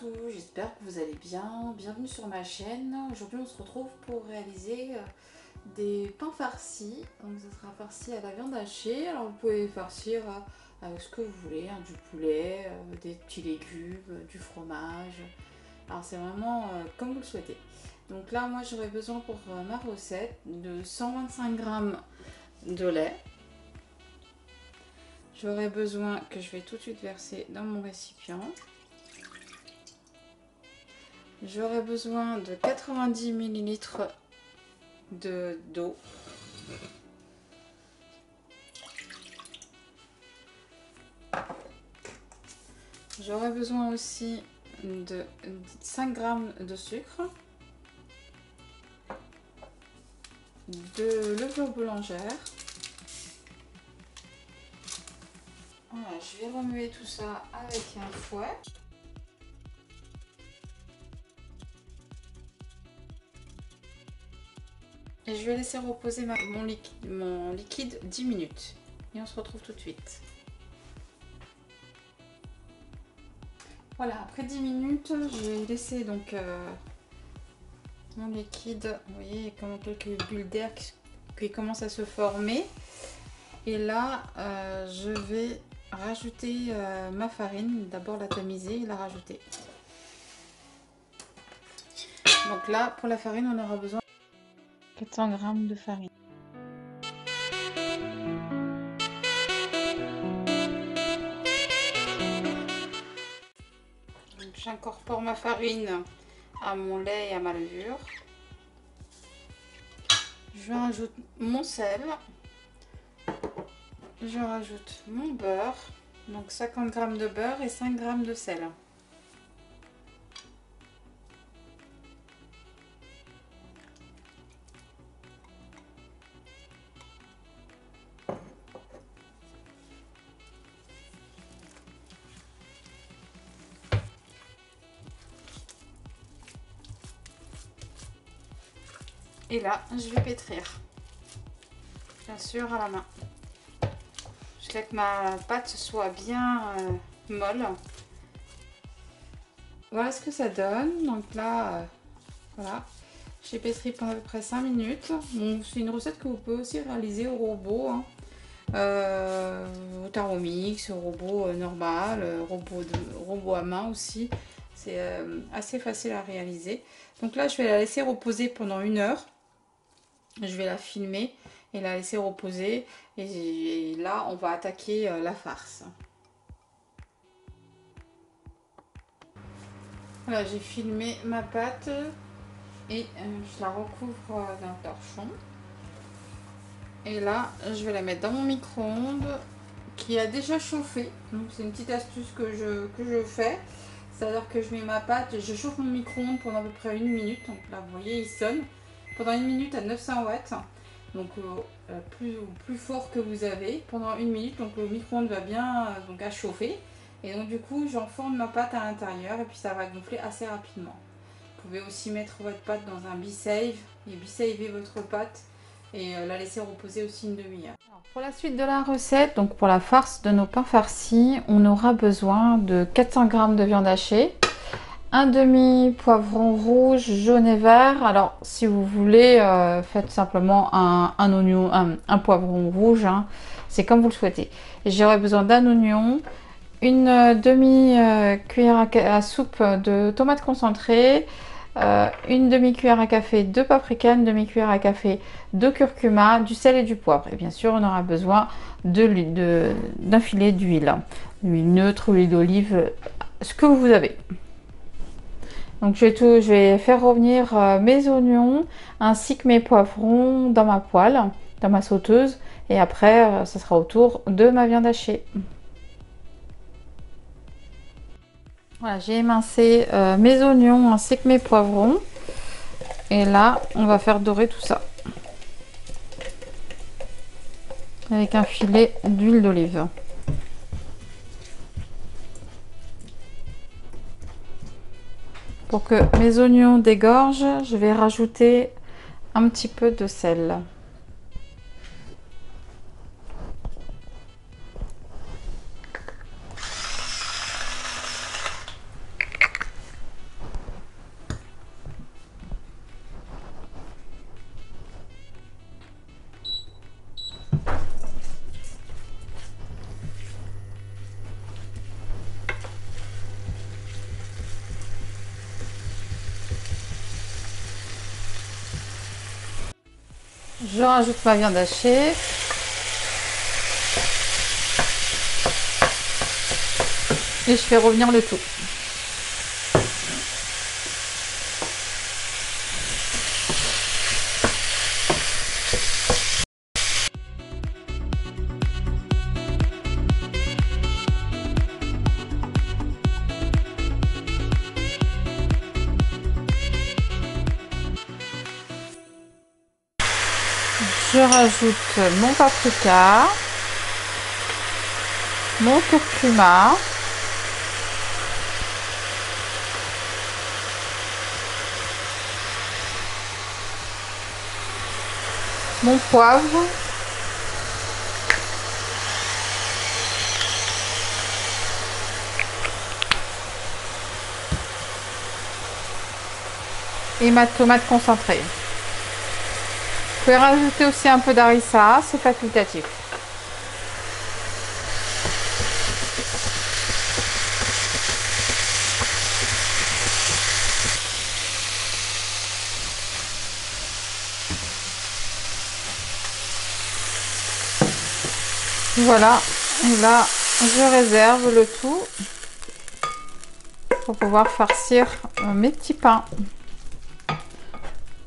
partout, j'espère que vous allez bien. Bienvenue sur ma chaîne. Aujourd'hui on se retrouve pour réaliser des pains farcis. Donc ça sera farci à la viande hachée. Alors vous pouvez farcir avec ce que vous voulez, hein, du poulet, des petits légumes, du fromage. Alors c'est vraiment comme vous le souhaitez. Donc là moi j'aurais besoin pour ma recette de 125 g de lait. J'aurais besoin, que je vais tout de suite verser dans mon récipient. J'aurai besoin de 90 ml d'eau. J'aurai besoin aussi de 5 g de sucre, de levure boulangère. Voilà, je vais remuer tout ça avec un fouet. Et je vais laisser reposer mon liquide 10 minutes. Et on se retrouve tout de suite. Voilà, après 10 minutes, j'ai laissé donc mon liquide. Vous voyez, comme quelques bulles d'air qui commencent à se former. Et là, je vais rajouter ma farine. D'abord la tamiser et la rajouter. Donc là, pour la farine, on aura besoin de 400 g de farine. J'incorpore ma farine à mon lait et à ma levure. Je rajoute mon sel. Je rajoute mon beurre. Donc 50 g de beurre et 5 g de sel. Et là, je vais pétrir. Bien sûr, à la main. Jusqu'à que ma pâte soit bien molle. Voilà ce que ça donne. Donc là, voilà. J'ai pétri pendant à peu près 5 minutes. Bon, c'est une recette que vous pouvez aussi réaliser au robot. Hein. Au Thermomix, au robot normal, robot à main aussi. C'est assez facile à réaliser. Donc là, je vais la laisser reposer pendant 1 heure. Je vais la filmer et la laisser reposer. Et là, on va attaquer la farce. Voilà, j'ai filmé ma pâte et je la recouvre d'un torchon. Et là, je vais la mettre dans mon micro-ondes qui a déjà chauffé. Donc c'est une petite astuce que je fais. C'est-à-dire que je mets ma pâte, je chauffe mon micro-ondes pendant à peu près 1 minute. Donc là, vous voyez, il sonne. Pendant 1 minute à 900 watts. Donc plus fort que vous avez. Pendant 1 minute, donc le micro-ondes va bien donc à chauffer. Et donc du coup, j'enfourne ma pâte à l'intérieur et puis ça va gonfler assez rapidement. Vous pouvez aussi mettre votre pâte dans un Be-Save et Be-Saver votre pâte et la laisser reposer aussi 1 demi-heure. Pour la suite de la recette, donc pour la farce de nos pains farcis, on aura besoin de 400 g de viande hachée, un demi poivron rouge, jaune et vert. Alors si vous voulez, faites simplement un oignon, un poivron rouge, hein. C'est comme vous le souhaitez. J'aurai besoin d'un oignon, une demi-cuillère à soupe de tomates concentrées, une demi-cuillère à café de paprika, une demi-cuillère à café de curcuma, du sel et du poivre. Et bien sûr, on aura besoin d'un filet d'huile. L'huile neutre, l'huile d'olive, ce que vous avez. Donc je vais faire revenir mes oignons ainsi que mes poivrons dans ma poêle, dans ma sauteuse. Et après, ça sera au tour de ma viande hachée. Voilà, j'ai émincé mes oignons ainsi que mes poivrons. Et là, on va faire dorer tout ça. Avec un filet d'huile d'olive. Pour que mes oignons dégorgent, je vais rajouter un petit peu de sel. Je rajoute ma viande hachée. Et je fais revenir le tout. Je rajoute mon paprika, mon curcuma, mon poivre, et ma tomate concentrée. Vous pouvez rajouter aussi un peu d'harissa, c'est facultatif. Voilà, et là je réserve le tout pour pouvoir farcir mes petits pains.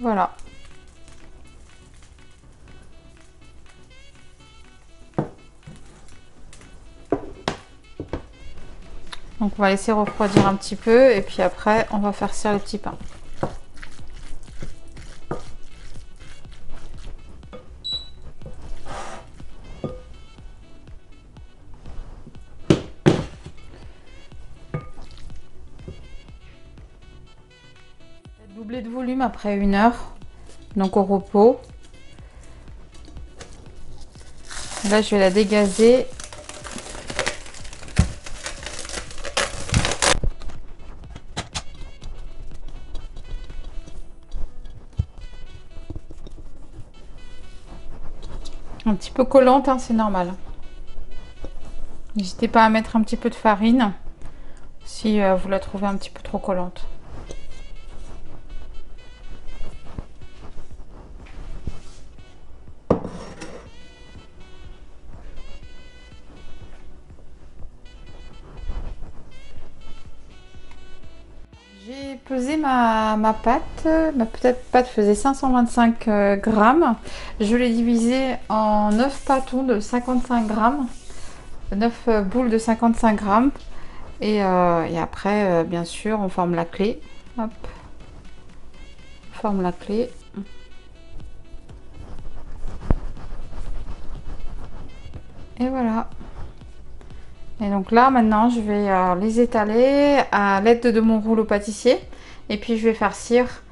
Voilà. Donc on va laisser refroidir un petit peu et puis après on va farcir les petits pains. Doublé de volume après 1 heure, donc au repos. Là je vais la dégazer. Un petit peu collante, hein, c'est normal. N'hésitez pas à mettre un petit peu de farine si vous la trouvez un petit peu trop collante. J'ai pesé ma pâte. Ma pâte faisait 525 grammes. Je l'ai divisée en 9 pâtons de 55 grammes. 9 boules de 55 grammes. Et après, bien sûr, on forme la clé. Hop. On forme la clé. Et voilà. Et donc là, maintenant, je vais les étaler à l'aide de mon rouleau pâtissier. Et puis, je vais farcir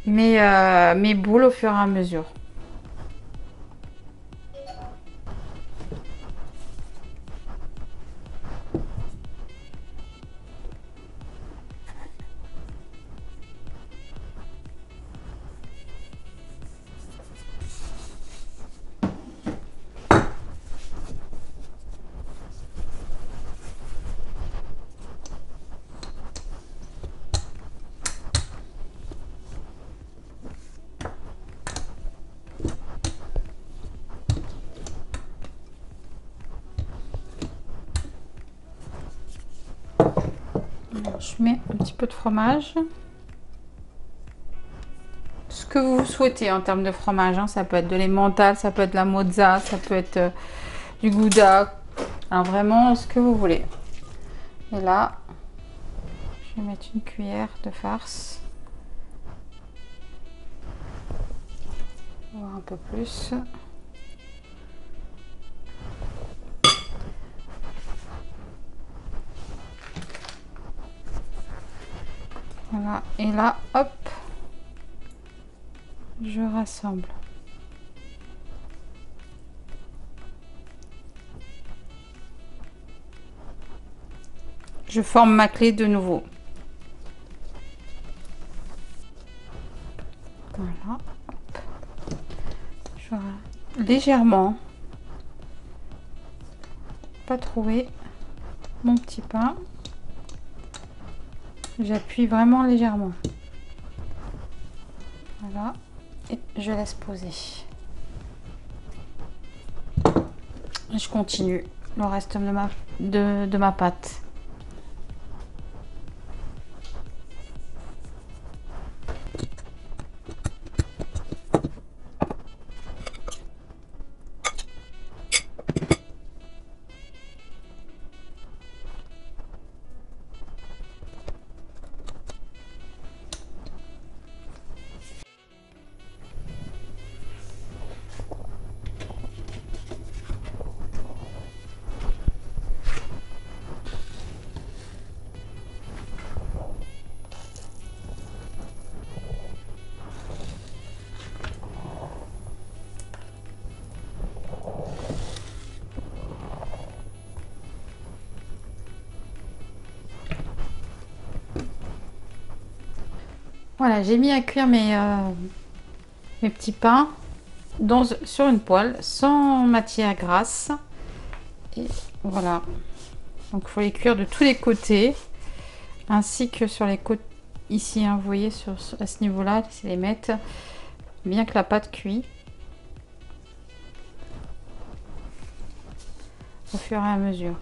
mes boules au fur et à mesure. Je mets un petit peu de fromage. Ce que vous souhaitez en termes de fromage, hein. Ça peut être de l'emmental, ça peut être de la mozza, ça peut être du gouda. Alors vraiment ce que vous voulez. Et là, je vais mettre une cuillère de farce. Voir un peu plus. Voilà, et là, hop, je rassemble. Je forme ma clé de nouveau. Voilà, hop. Je légèrement, pas trouver mon petit pain. J'appuie vraiment légèrement. Voilà, et je laisse poser. Je continue le reste de ma pâte. Voilà, j'ai mis à cuire mes petits pains sur une poêle sans matière grasse. Et voilà. Donc il faut les cuire de tous les côtés, ainsi que sur les côtés ici, hein, vous voyez à ce niveau-là, c'est les mettre bien que la pâte cuit au fur et à mesure.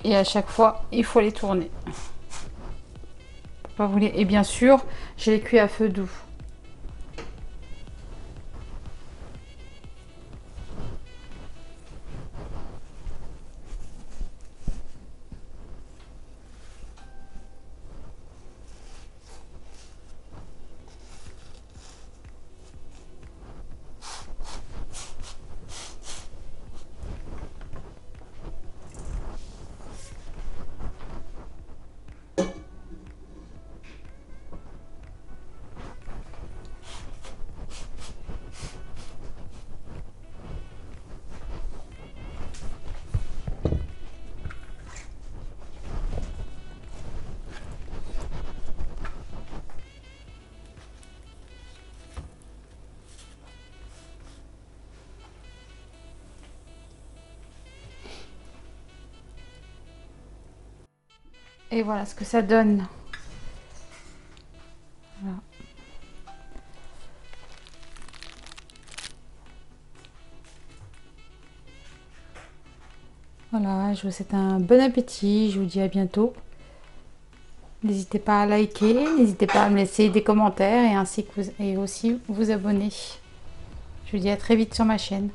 Et à chaque fois, il faut les tourner. Pas vous les... Et bien sûr, je les cuis à feu doux. Et voilà ce que ça donne. Voilà. Voilà, je vous souhaite un bon appétit. Je vous dis à bientôt. N'hésitez pas à liker, n'hésitez pas à me laisser des commentaires et ainsi que et aussi vous abonner. Je vous dis à très vite sur ma chaîne.